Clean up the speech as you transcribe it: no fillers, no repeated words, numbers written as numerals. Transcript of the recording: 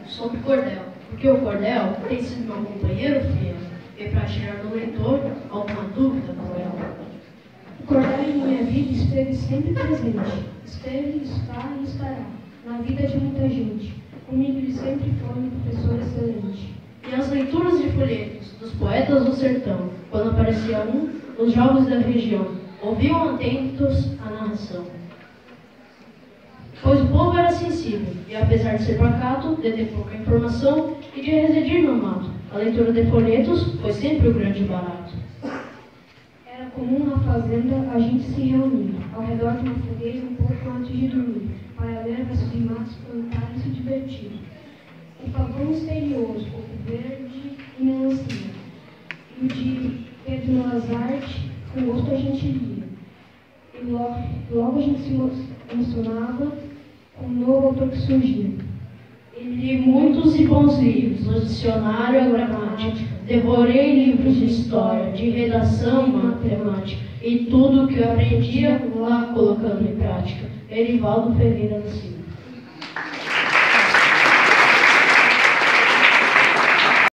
Sobre cordel, porque o cordel tem sido meu companheiro fiel, e para tirar do leitor alguma dúvida cruel. O cordel em minha vida esteve sempre presente, esteve, está e estará, na vida de muita gente. Comigo ele sempre foi um professor excelente. E as leituras de folhetos dos poetas do sertão, quando aparecia os jovens da região ouviam atentos a narração. Pois o povo era sensível, e apesar de ser pacato, de ter pouca informação e de residir no mato, a leitura de folhetos foi sempre o grande barato. Era comum na fazenda a gente se reunir, ao redor de uma fogueira um pouco antes de dormir, para ler versos rimados, cantar e se divertir. O pavão misterioso, o verde e melancia, e o de Pedro Lazarte, com gosto a gente lia. E logo a gente se emocionava com um novo autor que surgia. Ele li muitos e bons livros, o dicionário, a gramática. Devorei livros de história, de redação e matemática. E tudo que eu aprendia lá colocando em prática. Erivaldo Ferreira da Silva.